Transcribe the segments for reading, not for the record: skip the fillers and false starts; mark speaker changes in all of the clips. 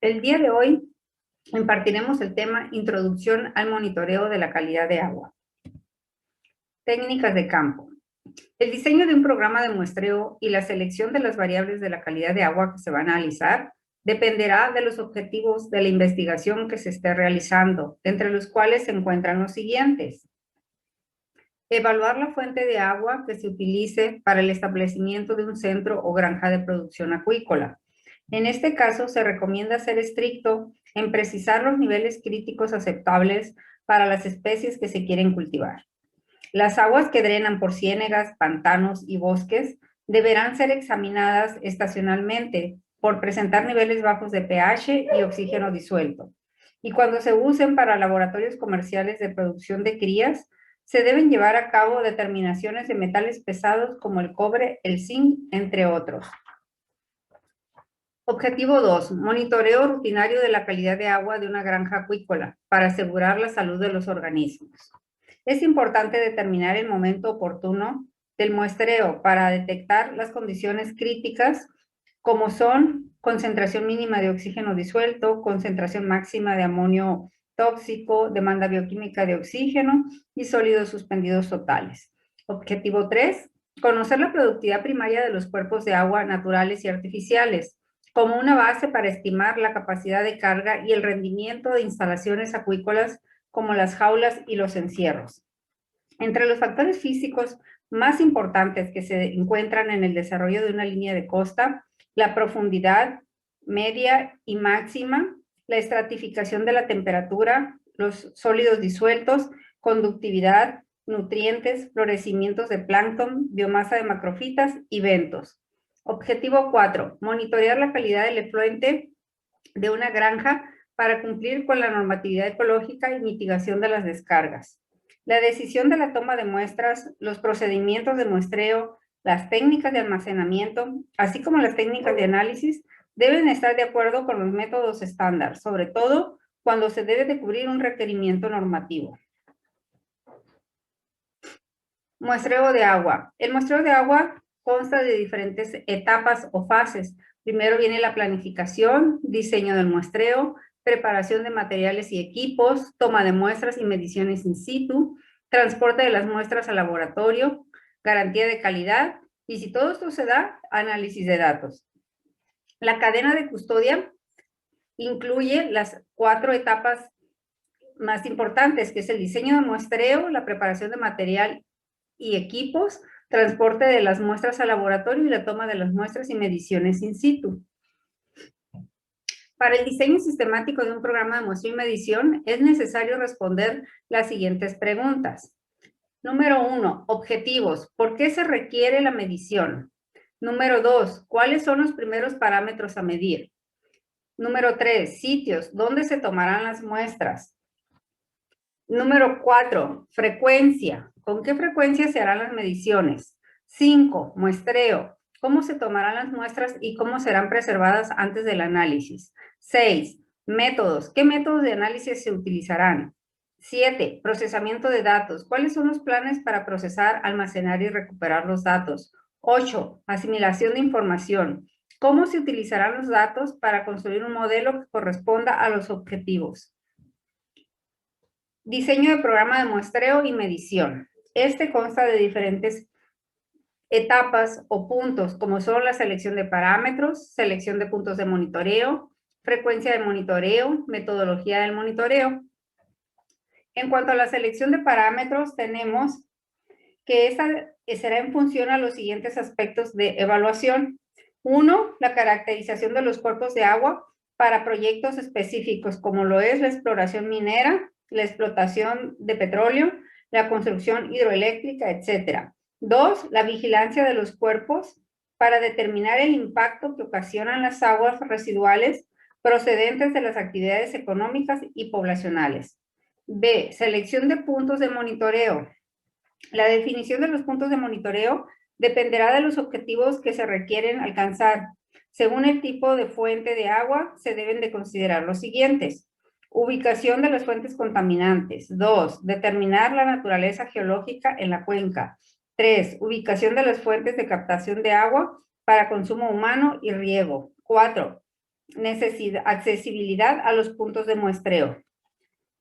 Speaker 1: El día de hoy impartiremos el tema Introducción al monitoreo de la calidad de agua. Técnicas de campo. El diseño de un programa de muestreo y la selección de las variables de la calidad de agua que se van a analizar dependerá de los objetivos de la investigación que se esté realizando, entre los cuales se encuentran los siguientes. Evaluar la fuente de agua que se utilice para el establecimiento de un centro o granja de producción acuícola. En este caso, se recomienda ser estricto en precisar los niveles críticos aceptables para las especies que se quieren cultivar. Las aguas que drenan por ciénegas, pantanos y bosques deberán ser examinadas estacionalmente por presentar niveles bajos de pH y oxígeno disuelto. Y cuando se usen para laboratorios comerciales de producción de crías, se deben llevar a cabo determinaciones de metales pesados como el cobre, el zinc, entre otros. Objetivo 2. Monitoreo rutinario de la calidad de agua de una granja acuícola para asegurar la salud de los organismos. Es importante determinar el momento oportuno del muestreo para detectar las condiciones críticas como son concentración mínima de oxígeno disuelto, concentración máxima de amonio tóxico, demanda bioquímica de oxígeno y sólidos suspendidos totales. Objetivo 3. Conocer la productividad primaria de los cuerpos de agua naturales y artificiales como una base para estimar la capacidad de carga y el rendimiento de instalaciones acuícolas como las jaulas y los encierros. Entre los factores físicos más importantes que se encuentran en el desarrollo de una línea de costa, la profundidad media y máxima, la estratificación de la temperatura, los sólidos disueltos, conductividad, nutrientes, florecimientos de plancton, biomasa de macrofitas y ventos. Objetivo 4. Monitorear la calidad del efluente de una granja para cumplir con la normatividad ecológica y mitigación de las descargas. La decisión de la toma de muestras, los procedimientos de muestreo, las técnicas de almacenamiento, así como las técnicas de análisis, deben estar de acuerdo con los métodos estándar, sobre todo cuando se debe de cubrir un requerimiento normativo. Muestreo de agua. El muestreo de agua consta de diferentes etapas o fases. Primero viene la planificación, diseño del muestreo, preparación de materiales y equipos, toma de muestras y mediciones in situ, transporte de las muestras al laboratorio, garantía de calidad y si todo esto se da, análisis de datos. La cadena de custodia incluye las 4 etapas más importantes, que es el diseño de muestreo, la preparación de material y equipos, transporte de las muestras al laboratorio y la toma de las muestras y mediciones in situ. Para el diseño sistemático de un programa de muestreo y medición es necesario responder las siguientes preguntas. Número 1, objetivos. ¿Por qué se requiere la medición? Número 2, ¿cuáles son los primeros parámetros a medir? Número 3, sitios. ¿Dónde se tomarán las muestras? Número 4, frecuencia. ¿Con qué frecuencia se harán las mediciones? 5, muestreo. ¿Cómo se tomarán las muestras y cómo serán preservadas antes del análisis? 6, métodos. ¿Qué métodos de análisis se utilizarán? 7, procesamiento de datos. ¿Cuáles son los planes para procesar, almacenar y recuperar los datos? 8, asimilación de información. ¿Cómo se utilizarán los datos para construir un modelo que corresponda a los objetivos? Diseño de programa de muestreo y medición. Este consta de diferentes etapas o puntos, como son la selección de parámetros, selección de puntos de monitoreo, frecuencia de monitoreo, metodología del monitoreo. En cuanto a la selección de parámetros, tenemos que esta será en función a los siguientes aspectos de evaluación. 1, la caracterización de los cuerpos de agua para proyectos específicos, como lo es la exploración minera, la explotación de petróleo, la construcción hidroeléctrica, etc. 2, la vigilancia de los cuerpos para determinar el impacto que ocasionan las aguas residuales procedentes de las actividades económicas y poblacionales. B, selección de puntos de monitoreo. La definición de los puntos de monitoreo dependerá de los objetivos que se requieren alcanzar. Según el tipo de fuente de agua, se deben de considerar los siguientes. Ubicación de las fuentes contaminantes. 2, determinar la naturaleza geológica en la cuenca. 3, ubicación de las fuentes de captación de agua para consumo humano y riego. 4, accesibilidad a los puntos de muestreo.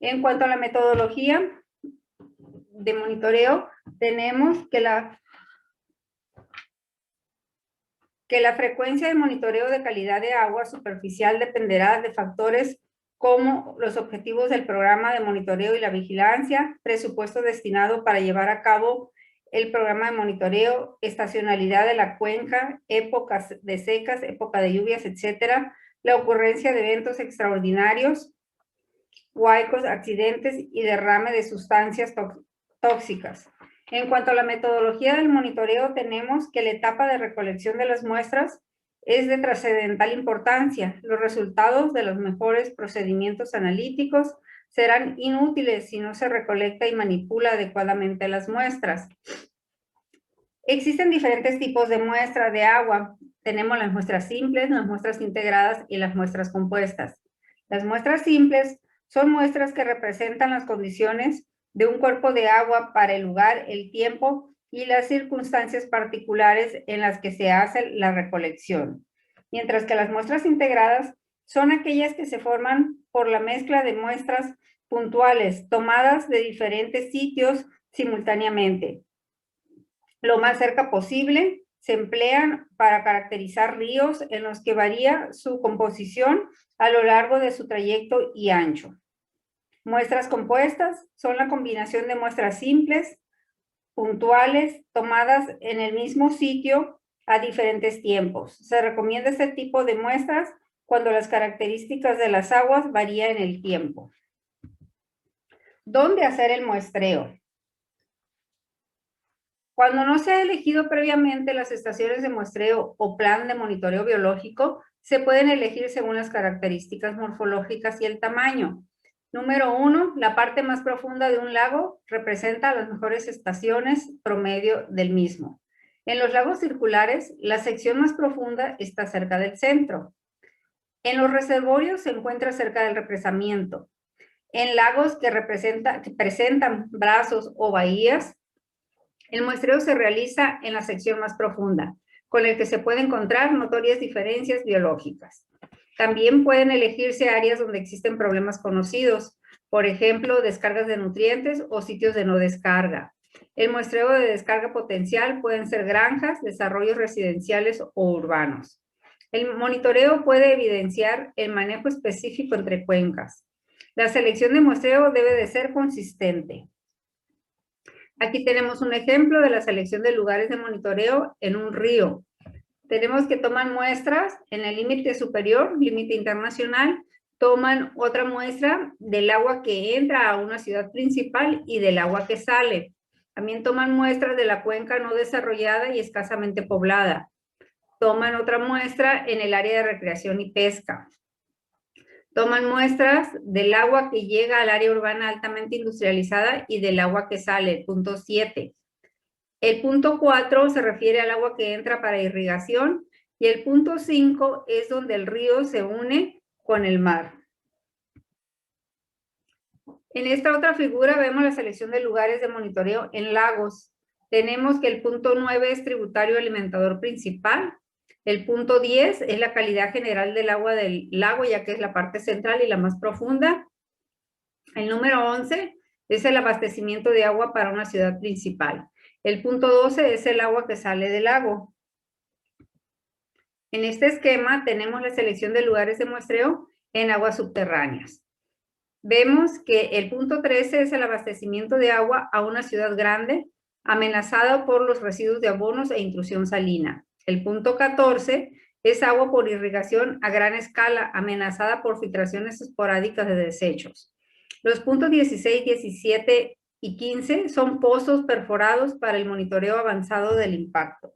Speaker 1: En cuanto a la metodología de monitoreo, tenemos que la frecuencia de monitoreo de calidad de agua superficial dependerá de factores como los objetivos del programa de monitoreo y la vigilancia, presupuesto destinado para llevar a cabo el programa de monitoreo, estacionalidad de la cuenca, épocas de secas, época de lluvias, etcétera, la ocurrencia de eventos extraordinarios, huaicos, accidentes y derrame de sustancias tóxicas. En cuanto a la metodología del monitoreo, tenemos que la etapa de recolección de las muestras es de trascendental importancia. Los resultados de los mejores procedimientos analíticos serán inútiles si no se recolecta y manipula adecuadamente las muestras. Existen diferentes tipos de muestras de agua. Tenemos las muestras simples, las muestras integradas y las muestras compuestas. Las muestras simples son muestras que representan las condiciones de un cuerpo de agua para el lugar, el tiempo y las circunstancias particulares en las que se hace la recolección. Mientras que las muestras integradas son aquellas que se forman por la mezcla de muestras puntuales tomadas de diferentes sitios simultáneamente. Lo más cerca posible, se emplean para caracterizar ríos en los que varía su composición a lo largo de su trayecto y ancho. Muestras compuestas son la combinación de muestras simples, puntuales, tomadas en el mismo sitio a diferentes tiempos. Se recomienda este tipo de muestras cuando las características de las aguas varían en el tiempo. ¿Dónde hacer el muestreo? Cuando no se ha elegido previamente las estaciones de muestreo o plan de monitoreo biológico, se pueden elegir según las características morfológicas y el tamaño. Número 1, la parte más profunda de un lago representa las mejores estaciones promedio del mismo. En los lagos circulares, la sección más profunda está cerca del centro. En los reservorios se encuentra cerca del represamiento. En lagos que presentan brazos o bahías, el muestreo se realiza en la sección más profunda, con el que se pueden encontrar notorias diferencias biológicas. También pueden elegirse áreas donde existen problemas conocidos, por ejemplo, descargas de nutrientes o sitios de no descarga. El muestreo de descarga potencial pueden ser granjas, desarrollos residenciales o urbanos. El monitoreo puede evidenciar el manejo específico entre cuencas. La selección de muestreo debe de ser consistente. Aquí tenemos un ejemplo de la selección de lugares de monitoreo en un río. Tenemos que toman muestras en el límite superior, límite internacional, toman otra muestra del agua que entra a una ciudad principal y del agua que sale. También toman muestras de la cuenca no desarrollada y escasamente poblada. Toman otra muestra en el área de recreación y pesca. Toman muestras del agua que llega al área urbana altamente industrializada y del agua que sale, punto 7. El punto 4 se refiere al agua que entra para irrigación y el punto 5 es donde el río se une con el mar. En esta otra figura vemos la selección de lugares de monitoreo en lagos. Tenemos que el punto 9 es tributario alimentador principal. El punto 10 es la calidad general del agua del lago, ya que es la parte central y la más profunda. El número 11 es el abastecimiento de agua para una ciudad principal. El punto 12 es el agua que sale del lago. En este esquema tenemos la selección de lugares de muestreo en aguas subterráneas. Vemos que el punto 13 es el abastecimiento de agua a una ciudad grande amenazada por los residuos de abonos e intrusión salina. El punto 14 es agua por irrigación a gran escala amenazada por filtraciones esporádicas de desechos. Los puntos 16, 17 y 15 son pozos perforados para el monitoreo avanzado del impacto.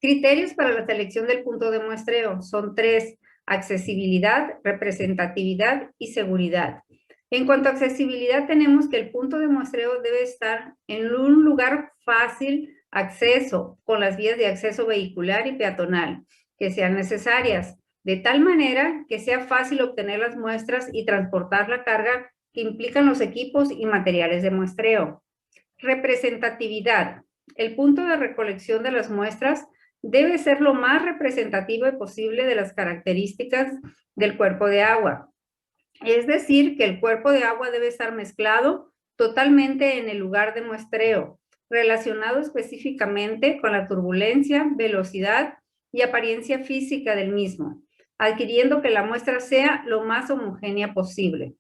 Speaker 1: Criterios para la selección del punto de muestreo son 3: accesibilidad, representatividad y seguridad. En cuanto a accesibilidad, tenemos que el punto de muestreo debe estar en un lugar fácil acceso, con las vías de acceso vehicular y peatonal que sean necesarias, de tal manera que sea fácil obtener las muestras y transportar la carga que implican los equipos y materiales de muestreo. Representatividad. El punto de recolección de las muestras debe ser lo más representativo posible de las características del cuerpo de agua. Es decir, que el cuerpo de agua debe estar mezclado totalmente en el lugar de muestreo, relacionado específicamente con la turbulencia, velocidad y apariencia física del mismo, adquiriendo que la muestra sea lo más homogénea posible.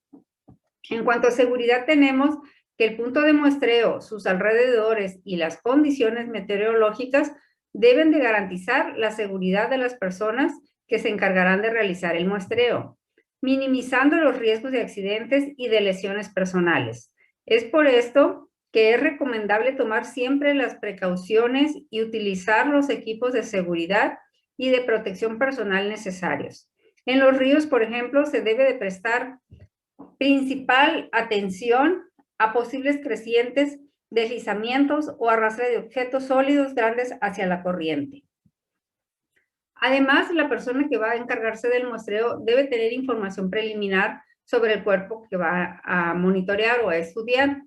Speaker 1: En cuanto a seguridad, tenemos que el punto de muestreo, sus alrededores y las condiciones meteorológicas deben de garantizar la seguridad de las personas que se encargarán de realizar el muestreo, minimizando los riesgos de accidentes y de lesiones personales. Es por esto que es recomendable tomar siempre las precauciones y utilizar los equipos de seguridad y de protección personal necesarios. En los ríos, por ejemplo, se debe de prestar principal atención a posibles crecientes, deslizamientos o arrastre de objetos sólidos grandes hacia la corriente. Además, la persona que va a encargarse del muestreo debe tener información preliminar sobre el cuerpo que va a monitorear o a estudiar,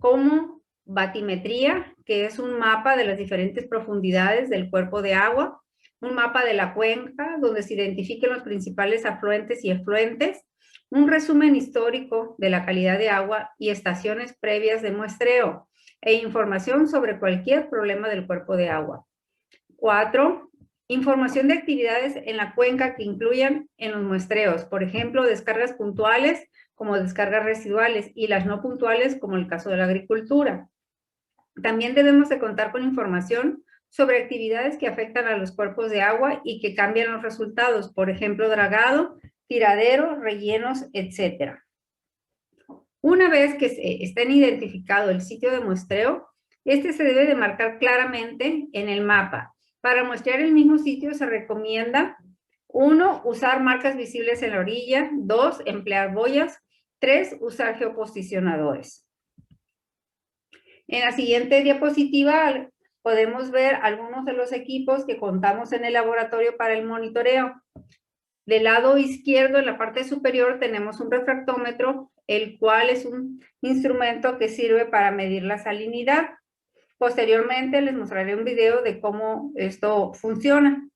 Speaker 1: como batimetría, que es un mapa de las diferentes profundidades del cuerpo de agua, un mapa de la cuenca, donde se identifiquen los principales afluentes y efluentes, un resumen histórico de la calidad de agua y estaciones previas de muestreo, e información sobre cualquier problema del cuerpo de agua. 4. Información de actividades en la cuenca que incluyan en los muestreos, por ejemplo, descargas puntuales como descargas residuales y las no puntuales como el caso de la agricultura. También debemos de contar con información sobre actividades que afectan a los cuerpos de agua y que cambian los resultados, por ejemplo, dragado, tiradero, rellenos, etc. Una vez que estén identificado el sitio de muestreo, este se debe de marcar claramente en el mapa. Para muestrear el mismo sitio se recomienda 1. Usar marcas visibles en la orilla. 2. Emplear boyas. 3. Usar geoposicionadores. En la siguiente diapositiva podemos ver algunos de los equipos que contamos en el laboratorio para el monitoreo. Del lado izquierdo, en la parte superior, tenemos un refractómetro, el cual es un instrumento que sirve para medir la salinidad. Posteriormente les mostraré un video de cómo esto funciona.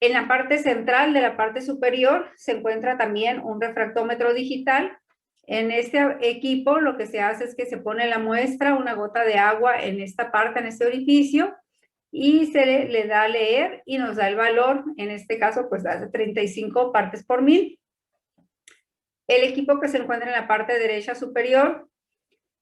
Speaker 1: En la parte central de la parte superior se encuentra también un refractómetro digital. En este equipo lo que se hace es que se pone la muestra, una gota de agua en esta parte, en este orificio, y se le da a leer y nos da el valor, en este caso pues da 35 partes por mil. El equipo que se encuentra en la parte derecha superior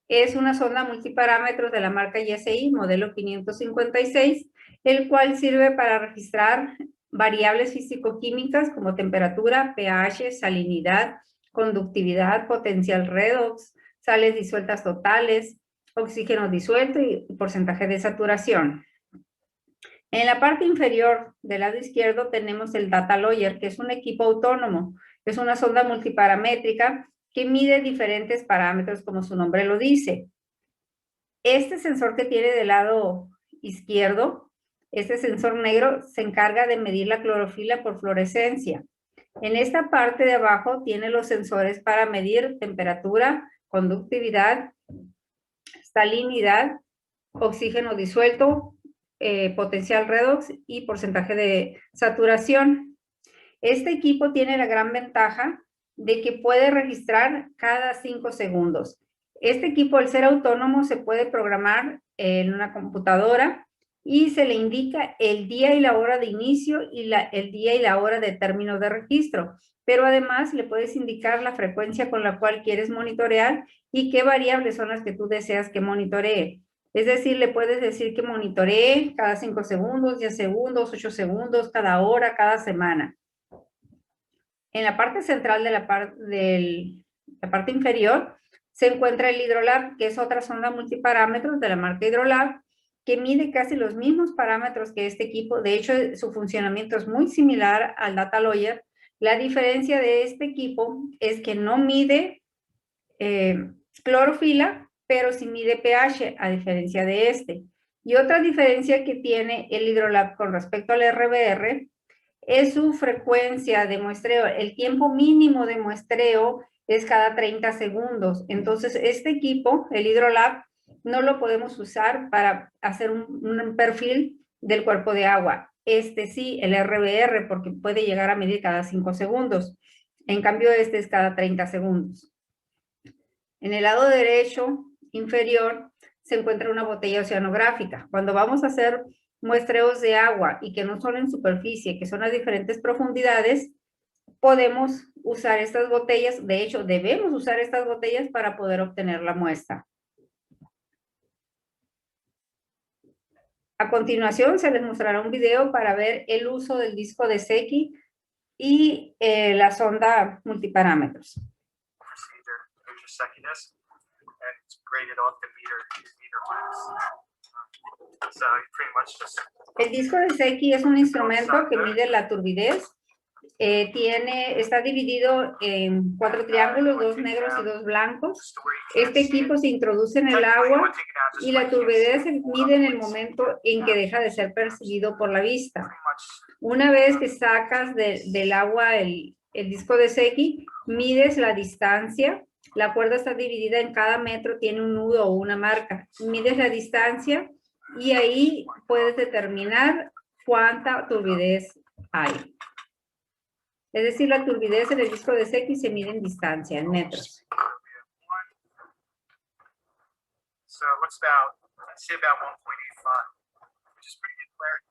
Speaker 1: es una sonda multiparámetros de la marca YSI, modelo 556, el cual sirve para registrar variables físico-químicas como temperatura, pH, salinidad, conductividad, potencial redox, sales disueltas totales, oxígeno disuelto y porcentaje de saturación. En la parte inferior del lado izquierdo tenemos el Data Logger, que es un equipo autónomo. Es una sonda multiparamétrica que mide diferentes parámetros, como su nombre lo dice. Este sensor que tiene del lado izquierdo, este sensor negro, se encarga de medir la clorofila por fluorescencia. En esta parte de abajo tiene los sensores para medir temperatura, conductividad, salinidad, oxígeno disuelto, potencial redox y porcentaje de saturación. Este equipo tiene la gran ventaja de que puede registrar cada 5 segundos. Este equipo, al ser autónomo, se puede programar en una computadora y se le indica el día y la hora de inicio y el día y la hora de término de registro. Pero además le puedes indicar la frecuencia con la cual quieres monitorear y qué variables son las que tú deseas que monitoree. Es decir, le puedes decir que monitoree cada 5 segundos, 10 segundos, 8 segundos, cada hora, cada semana. En la parte central de la parte inferior se encuentra el Hydrolab, que es otra sonda multiparámetros de la marca Hydrolab, que mide casi los mismos parámetros que este equipo. De hecho, su funcionamiento es muy similar al Data Logger. La diferencia de este equipo es que no mide clorofila, pero sí mide pH, a diferencia de este. Y otra diferencia que tiene el Hydrolab con respecto al RBR es su frecuencia de muestreo. El tiempo mínimo de muestreo es cada 30 segundos. Entonces, este equipo, el Hydrolab, no lo podemos usar para hacer un perfil del cuerpo de agua. Este sí, el RBR, porque puede llegar a medir cada 5 segundos. En cambio, este es cada 30 segundos. En el lado derecho inferior se encuentra una botella oceanográfica. Cuando vamos a hacer muestreos de agua y que no son en superficie, que son a diferentes profundidades, podemos usar estas botellas. De hecho, debemos usar estas botellas para poder obtener la muestra. A continuación, se les mostrará un video para ver el uso del disco de Secchi y la sonda multiparámetros. El disco de Secchi es un instrumento que mide la turbidez. Está dividido en 4 triángulos, 2 negros y 2 blancos. Este equipo se introduce en el agua y la turbidez se mide en el momento en que deja de ser percibido por la vista. Una vez que sacas del agua el disco de Secchi, mides la distancia. La cuerda está dividida en cada metro, tiene un nudo o una marca. Mides la distancia y ahí puedes determinar cuánta turbidez hay. Es decir, la turbidez en el disco de Secchi se mide en distancia, en metros.
Speaker 2: So it looks about, I'd say about 1.85, which is pretty good clarity.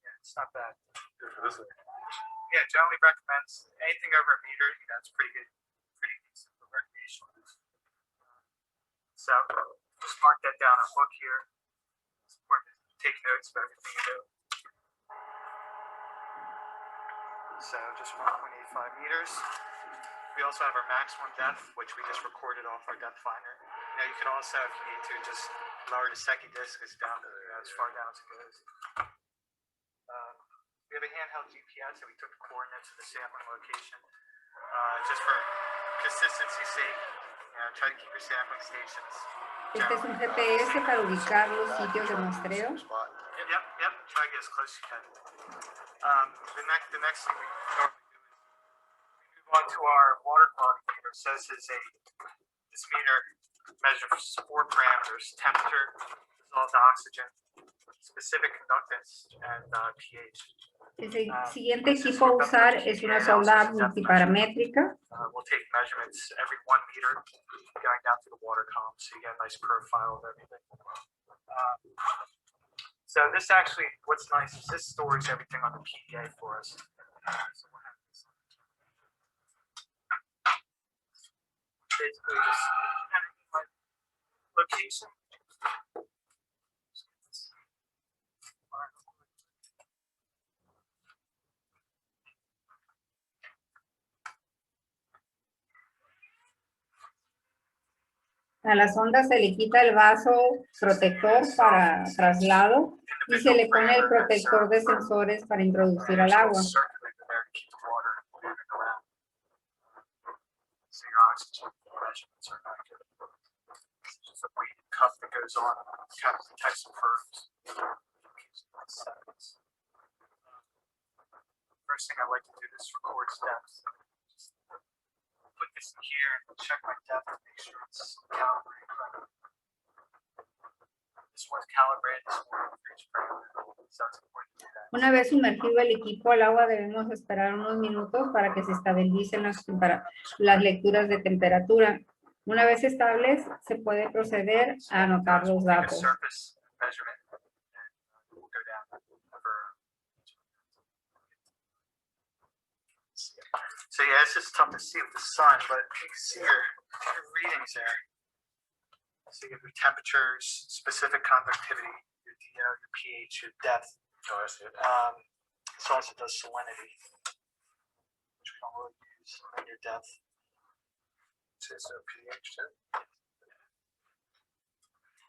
Speaker 2: Yeah, it's not bad. Yeah, generally recommends anything over a meter, it's pretty good, pretty decent for recreational use. So just mark that down on a book here. It's important to take notes of everything you do. So just 1.85 meters. We also have our maximum depth, which we just recorded off our depth finder. Now you can also, if you need to, just lower the Secchi disc down to as far down as it goes. We have a handheld GPS that we took the coordinates of the sampling location. Just for consistency's sake, try to keep your sampling stations.
Speaker 1: Este es un GPS para ubicar los sitios de muestreo.
Speaker 2: Yep. Try to get as close as you can. The next thing we normally do is move on to our water quality meter. So this meter measures 4 parameters: temperature, dissolved oxygen, specific conductance, and pH.
Speaker 1: El siguiente equipo a usar es una sonda multiparamétrica.
Speaker 2: We'll take measurements every 1 meter going down to the water column, so you get a nice profile of everything. So this actually, what's nice is this stores everything on the PDA for us. So we'll have this basically just my location.
Speaker 1: A la sonda se le quita el vaso protector para traslado y se le pone el protector de sensores para introducir al agua.
Speaker 2: First thing I like to do is record steps. Put this in here and check my depth to make sure it's calibrated correctly. This one's calibrated, this one for each parameter. So it's important to do that.
Speaker 1: Una vez sumergido el equipo al agua, debemos esperar unos minutos para que se estabilicen las lecturas de temperatura. Una vez estables, se puede proceder a anotar los datos.
Speaker 2: So yeah, it's just tough to see with the sun, but you can see your readings there. So you have your temperatures, specific conductivity, your DO, your pH, your depth. Oh, I see it. It also does salinity, which we don't really use, and your depth. So pH too.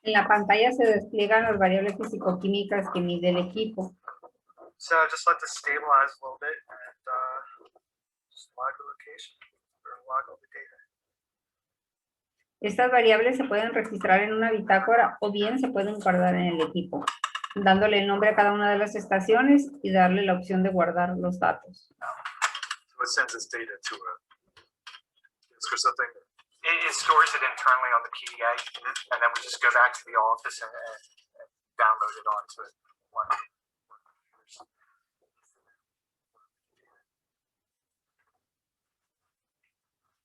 Speaker 1: En la pantalla se despliegan las variables fisicoquímicas que mide el equipo.
Speaker 2: So just let this stabilize a little bit and just log the location or log all the data.
Speaker 1: Estas variables se pueden registrar en una bitácora o bien se pueden guardar en el equipo, dándole el nombre a cada una de las estaciones y darle la opción de guardar los datos.
Speaker 2: So it sends this data to for something. It stores it internally on the PDA, and then we just go back to the office and downloaded onto it.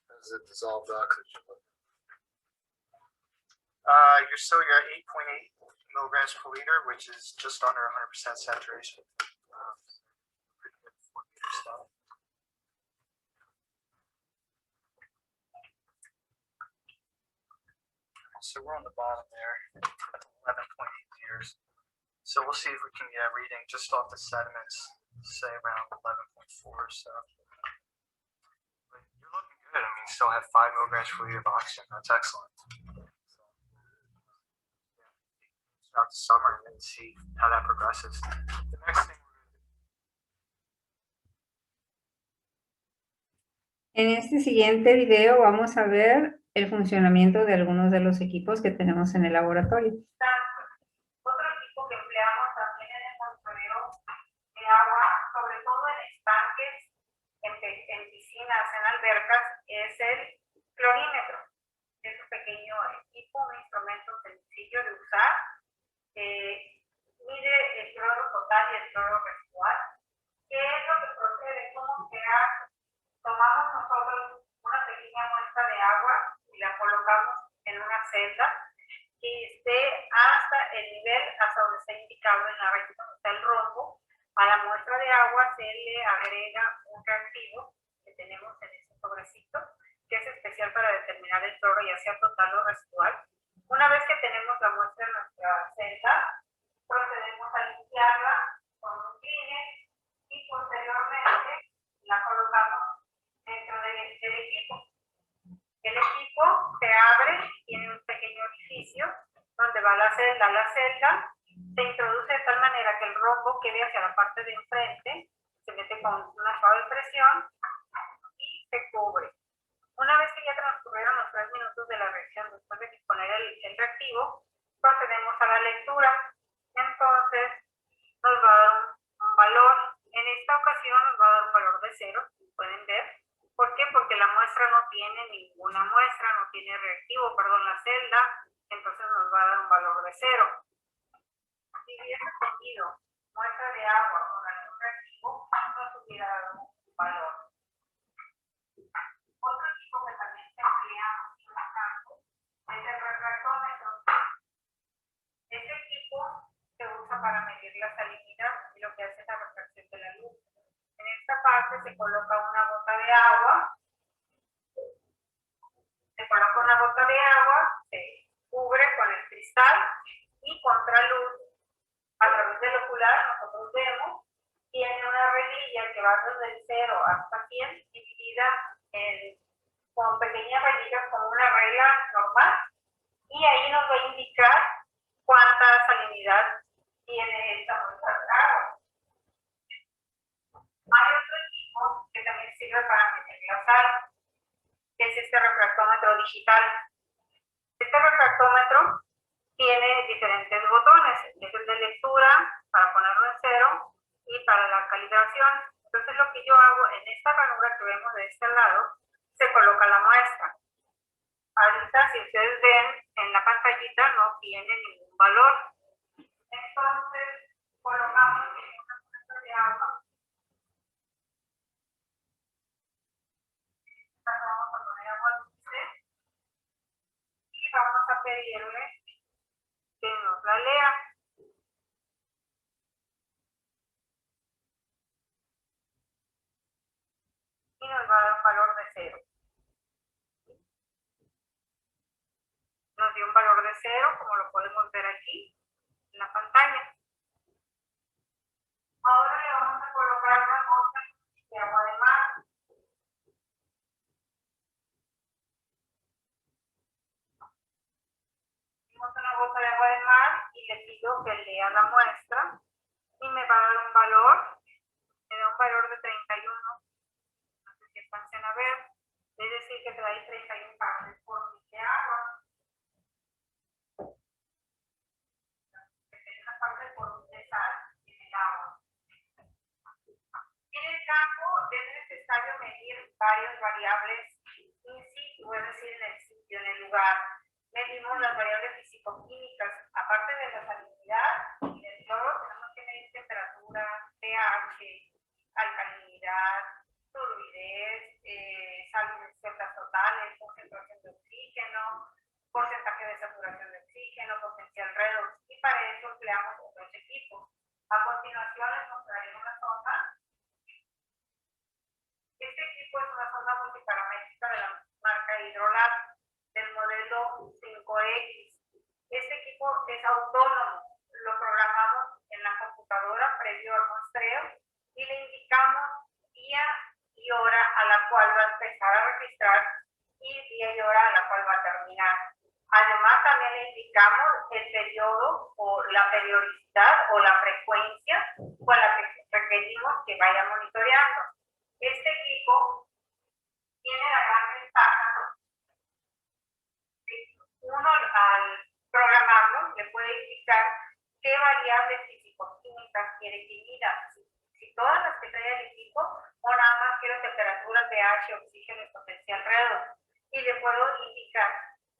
Speaker 3: Does it dissolve the oxygen?
Speaker 2: You're at 8.8 milligrams per liter, which is just under 100% saturation. Pretty good 4 liter stuff. So we're on the bottom there, 11.8 liters. So we'll see if we can get a reading just off the sediments, say around 11.4 or so. But you're looking good. I mean, you still have 5 milligrams per liter of oxygen. That's excellent. Throughout the summer and then see how that progresses. The next thing
Speaker 1: En este siguiente video vamos a ver el funcionamiento de algunos de los equipos que tenemos en el laboratorio.
Speaker 4: Otro equipo que empleamos también en el monitoreo de agua, sobre todo en estanques, en piscinas, en albercas, es el clorímetro. Es un pequeño equipo, un instrumento sencillo de usar. Mide el cloro total y el cloro residual. ¿Qué es lo que procede? ¿Cómo se hace? Tomamos nosotros una pequeña muestra de agua y la colocamos en una celda que esté hasta el nivel hasta donde está indicado en la rayita donde está el rombo. A la muestra de agua se le agrega un reactivo que tenemos en este sobrecito, que es especial para determinar el cloro, ya sea total o residual. Una vez que tenemos la muestra en nuestra celda, procedemos a limpiarla con un cleaner y posteriormente la colocamos dentro del equipo. El equipo se abre, tiene un pequeño orificio donde va la celda, se introduce de tal manera que el rombo quede hacia la parte de enfrente, se mete con una suave presión y se cubre. Una vez que ya transcurrieron los 3 minutos de la reacción, después de disponer el reactivo, procedemos a la lectura. Entonces, nos va a dar un valor. En esta ocasión nos va a dar un valor de 0, como pueden ver. ¿Por qué? Porque la muestra no tiene ninguna muestra, no tiene reactivo, la celda, entonces nos va a dar un valor de 0. Si hubiese tenido muestra de agua con algún reactivo, nos hubiera dado un valor. Otro equipo que también se emplea en el campo es el refractómetro. Este equipo se usa para medir la salinidad y lo que hace es la refracción de la luz. En esta parte se coloca una gota de agua, se cubre con el cristal y contraluz. A través del ocular nosotros vemos, tiene una rejilla que va desde el 0 hasta 100 dividida con pequeñas rayitas como una regla normal, y ahí nos va a indicar cuánta salinidad tiene esta muestra de agua. Hay otro equipo que también sirve para medir la sal, que es este refractómetro digital. Este refractómetro tiene diferentes botones, es el de lectura para ponerlo en 0 y para la calibración. Entonces lo que yo hago en esta ranura que vemos de este lado, se coloca la muestra. Ahorita, si ustedes ven en la pantallita, no tiene ningún valor. Entonces, colocamos una muestra de agua. Vamos a poner agua dulce y vamos a pedirle que nos la lea. Y nos va a dar un valor de 0. Nos dio un valor de 0, como lo podemos ver aquí en la pantalla. Ahora le vamos a colocar una gota de agua de mar. Tenemos una gota de agua de mar y le pido que lea la muestra y me va a dar un valor, me da un valor de 31. No sé si alcancen a ver, es decir que trae 31 partes por mil de agua. Una parte por mil de sal en el agua. En el campo es necesario medir varias variables in situ, es decir, en el sitio, en el lugar. Medimos las variables físico-químicas, aparte de la salinidad, viscosidad, turbidez, salidas totales, concentración de oxígeno, porcentaje de saturación de oxígeno, potencial redox, y para eso empleamos otros equipos. A continuación les mostraré una sonda. Este equipo es una sonda multiparamétrica de la marca Hydrolab del modelo 5X. Este equipo es autónomo, lo programamos en la computadora previo al muestreo y le indicamos día y hora a la cual va a empezar a registrar y día y hora a la cual va a terminar. Además, también le indicamos el periodo o la periodicidad o la frecuencia con la que requerimos que vaya monitoreando. Este equipo tiene la gran ventaja de uno al programarlo le puede indicar qué variables físico-químicas quiere que mida. Si todas las que trae el equipo o nada más quiero temperatura, pH, oxígeno y potencial redox. Y le puedo indicar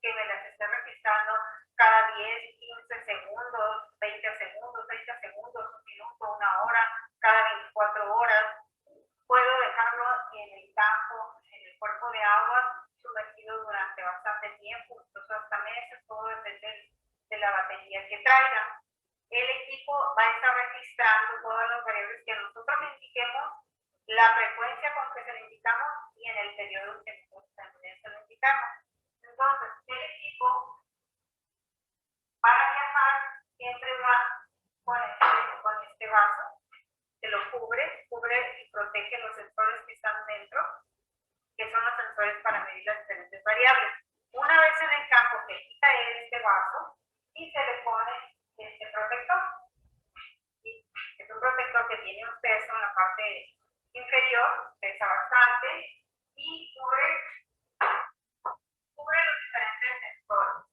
Speaker 4: que me las esté registrando cada 10, 15 segundos, 20 segundos, 30 segundos, un minuto, una hora, cada 24 horas. Puedo dejarlo en el campo, en el cuerpo de agua, sumergido durante bastante tiempo, incluso hasta meses, todo depende de la batería que traiga. El equipo va a estar registrando todas las variables que nosotros le indiquemos, la frecuencia con que se le indicamos y en el periodo que nosotros también se le indicamos. Entonces, el equipo para viajar siempre va con este vaso, que lo cubre y protege los sensores que están dentro, que son los sensores para medir las diferentes variables. Una vez en el campo se quita este vaso y se le pone este protector. Es un protector que tiene un peso en la parte inferior, pesa bastante y cubre los diferentes sensores.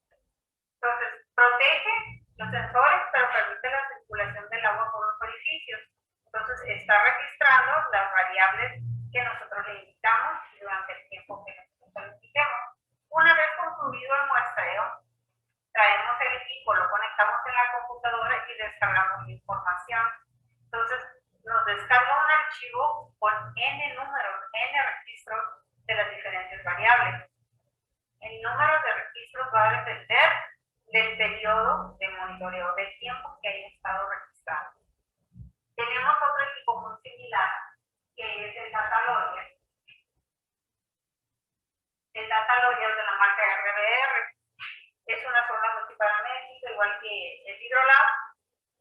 Speaker 4: Entonces, protege los sensores, pero permite la circulación del agua por los orificios. Entonces, está registrando las variables que nosotros le indicamos durante el tiempo que nosotros le indiquemos. Una vez concluido el muestreo, traemos el equipo, lo conectamos en la computadora y descargamos la información. Entonces, nos descarga un archivo con N números, N registros de las diferentes variables. El número de registros va a depender del periodo de monitoreo, del tiempo que haya estado registrado. Tenemos otro equipo muy similar, que es el Data Logger. El Data Logger de la marca RBR. Es una sonda multiparamétrica, igual que el Hydrolab.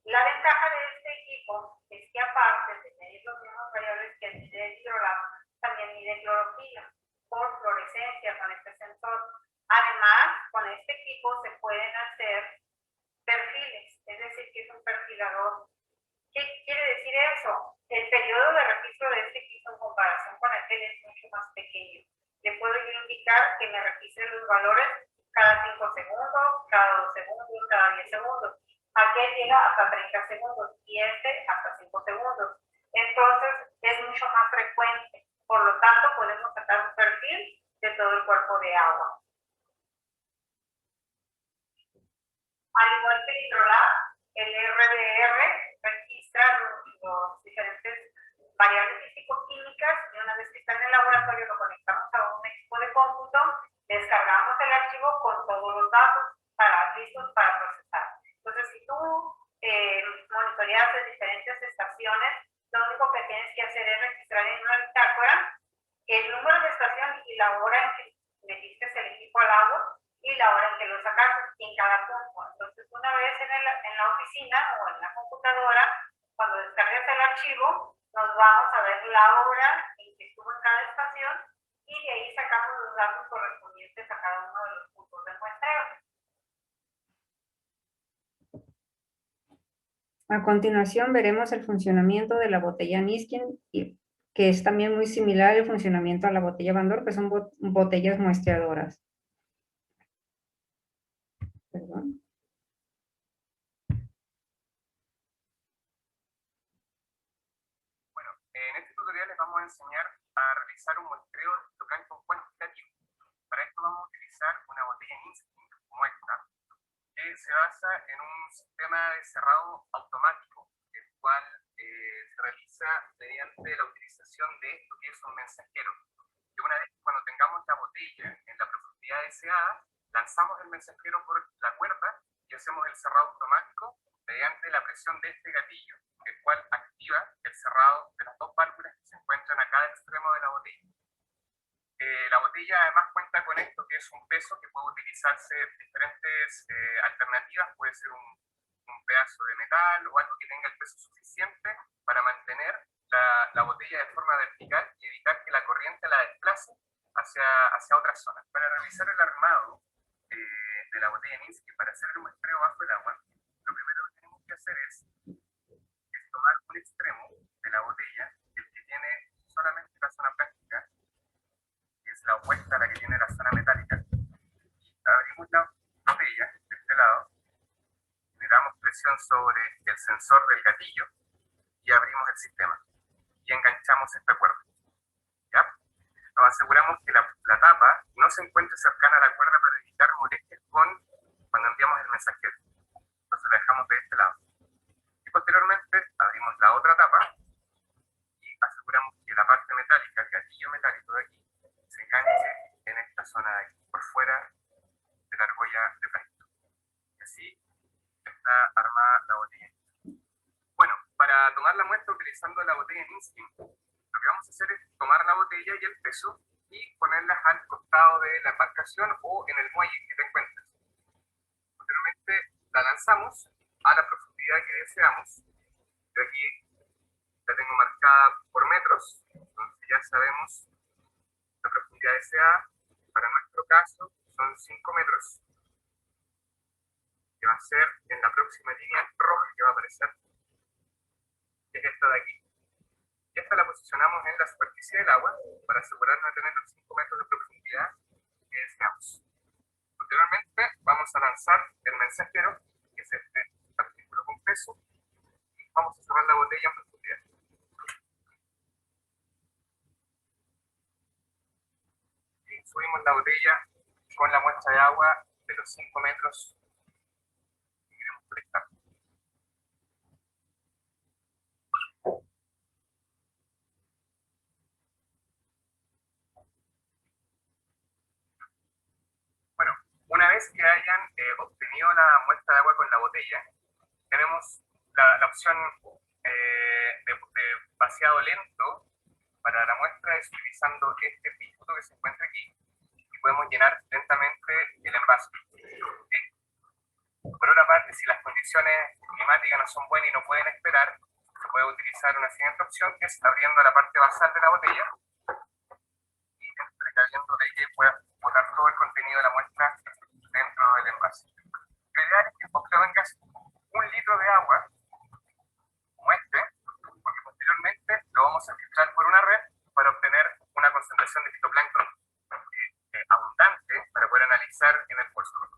Speaker 4: La ventaja de este equipo es que aparte de medir las mismas variables que mide el Hydrolab, también mide clorofila por fluorescencia con este sensor. Además, con este equipo se pueden hacer perfiles, es decir, que es un perfilador. ¿Qué quiere decir eso? El periodo de registro de este equipo en comparación con aquel es mucho más pequeño. Le puedo yo indicar que me registre los valores cada 5 segundos, cada 2 segundos, cada 10 segundos. Aquel llega hasta 30 segundos y este hasta 5 segundos. Entonces, es mucho más frecuente. Por lo tanto, podemos sacar un perfil de todo el cuerpo de agua. Al igual que el Hydrolab, el RDR registra los diferentes variables físico-químicas y una vez que está en el laboratorio lo conectamos a un equipo de cómputo, descargamos el archivo con todos los datos listos para procesar. Entonces, si tú monitoreas de diferentes estaciones, lo único que tienes que hacer es registrar en una bitácora el número de estación y la hora en que metiste el equipo al agua y la hora en que lo sacaste en cada punto. Entonces, una vez en la oficina o en la computadora, cuando descargues el archivo, nos vamos a ver la hora en que estuvo en cada estación y de ahí sacamos los datos correspondientes a cada uno de los puntos de muestreo.
Speaker 1: A continuación veremos el funcionamiento de la botella Niskin, que es también muy similar al funcionamiento a la botella Van Dor, que son botellas muestreadoras. Perdón.
Speaker 5: Bueno, en este tutorial les vamos a enseñar a realizar un muestreo localizo cuantitativo. Para esto vamos a utilizar una botella Niskin como esta, que se basa en un sistema de cerrado automático, el cual se realiza mediante la utilización de mensajero. Y una vez cuando tengamos la botella en la profundidad deseada, lanzamos el mensajero por la cuerda y hacemos el cerrado automático mediante la presión de este gatillo, el cual activa el cerrado de las dos válvulas que se encuentran a cada extremo de la botella. La botella además cuenta con esto, que es un peso que puede utilizarse en diferentes alternativas. Puede ser un pedazo de metal o algo que tenga el peso suficiente para mantener la botella de forma vertical y evitar que la corriente la desplace hacia otras zonas. Para realizar el armado de la botella Minsky, para hacer el muestreo bajo el agua, lo primero que tenemos que hacer es tomar un extremo de la botella, el que tiene solamente la zona plástica, que es la opuesta a la que tiene la zona metálica, y abrimos la botella de este lado, generamos presión sobre el sensor del gatillo y abrimos el sistema y enganchamos esta cuerda. ¿Ya? Nos aseguramos que la tapa no se encuentre cercana a la cuerda para evitar molestias cuando enviamos el mensajero. Entonces la dejamos de este lado. Y posteriormente abrimos la otra tapa y aseguramos que la parte metálica, el gatillo metálico de aquí, se enganche en esta zona de aquí, por fuera de la argolla de plástico. Y así está armada la botella. Bueno, para tomar la muestra utilizando la botella Instinct, lo que vamos a hacer es tomar la botella y el peso y ponerlas al costado de la embarcación o en el muelle que te encuentres. Posteriormente la lanzamos a la profundidad que deseamos. Yo aquí la tengo marcada por metros, entonces ya sabemos la profundidad deseada. Para nuestro caso son 5 metros, que va a ser en la próxima línea roja que va a aparecer, que es esta de aquí. Y esta la posicionamos en la superficie del agua para asegurarnos de tener los 5 metros de profundidad que deseamos. Posteriormente vamos a lanzar el mensajero, que es este artículo con peso, y vamos a cerrar la botella en profundidad. Y subimos la botella con la muestra de agua de los 5 metros que queremos proyectar. Bueno, una vez que hayan obtenido la muestra de agua con la botella, tenemos la opción de vaciado lento para la muestra, es utilizando este pituto que se encuentra aquí, y podemos llenar lentamente el envase. Por otra parte, si las condiciones climáticas no son buenas y no pueden esperar, se puede utilizar una siguiente opción, que es abriendo la parte basal de la botella y precaviendo de que pueda botar todo el contenido de la muestra dentro del envase. Lo ideal es que obtengas 1 litro de agua como este, porque posteriormente lo vamos a filtrar por una red para obtener una concentración de fitoplancton abundante para poder analizar en el fósforo.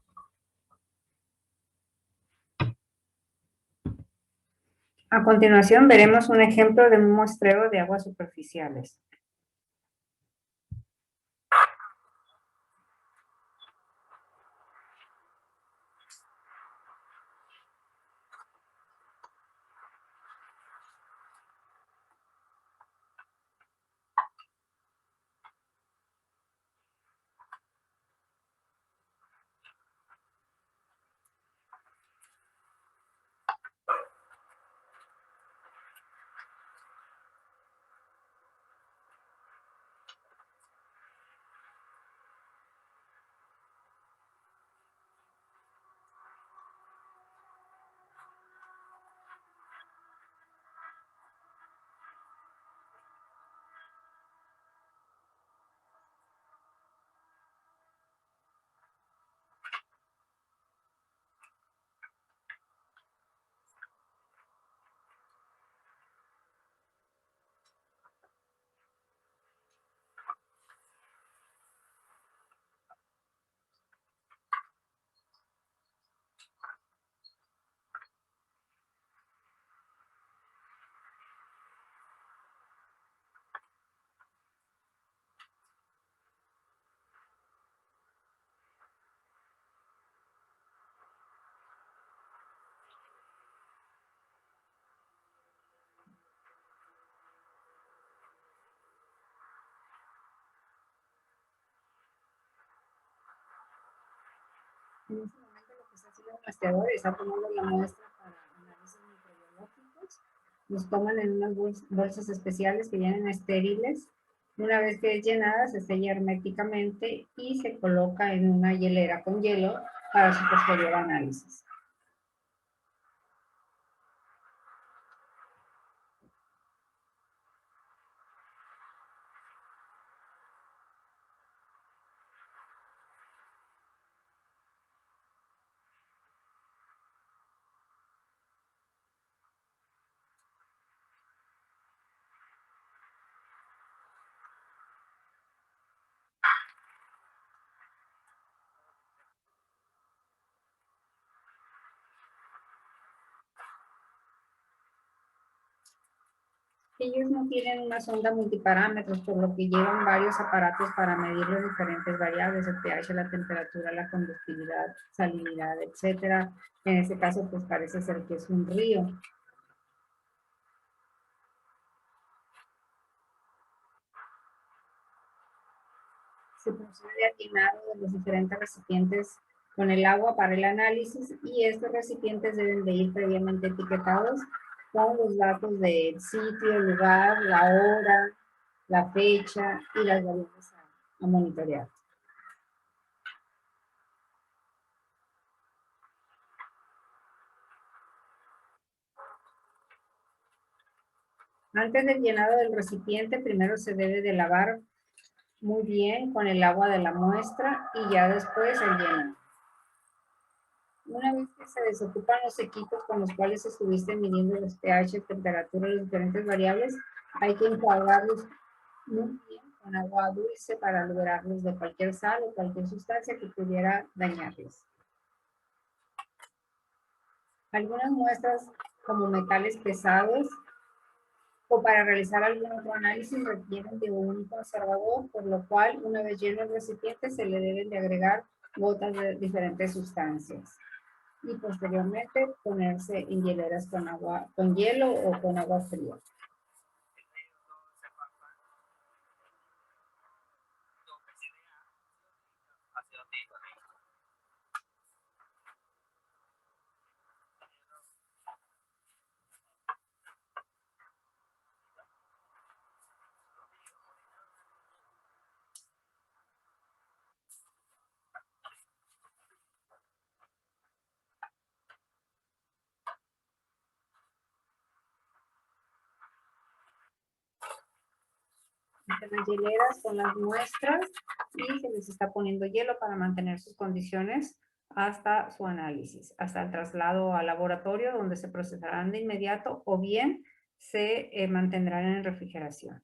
Speaker 1: A continuación veremos un ejemplo de un muestreo de aguas superficiales. En este momento lo que está haciendo el muestreador está tomando la muestra para análisis microbiológicos. Los toman en unas bolsas especiales que vienen estériles. Una vez que es llenada, se sella herméticamente y se coloca en una hielera con hielo para su posterior análisis. Ellos no tienen una sonda multiparámetros, por lo que llevan varios aparatos para medir las diferentes variables, el pH, la temperatura, la conductividad, salinidad, etc. En este caso, pues parece ser que es un río. Se procede al llenado de los diferentes recipientes con el agua para el análisis y estos recipientes deben de ir previamente etiquetados con los datos del sitio, el lugar, la hora, la fecha y las variables a monitorear. Antes del llenado del recipiente, primero se debe de lavar muy bien con el agua de la muestra y ya después el llenado. Una vez que se desocupan los equipos con los cuales estuviste midiendo los pH, temperatura, las diferentes variables, hay que enjuagarlos muy bien con agua dulce para liberarlos de cualquier sal o cualquier sustancia que pudiera dañarlos. Algunas muestras como metales pesados o para realizar algún otro análisis requieren de un conservador, por lo cual una vez lleno el recipiente se le deben de agregar gotas de diferentes sustancias y posteriormente ponerse en hieleras con agua, con hielo o con agua fría. Las hieleras con las muestras y se les está poniendo hielo para mantener sus condiciones hasta su análisis, hasta el traslado al laboratorio donde se procesarán de inmediato o bien se mantendrán en refrigeración.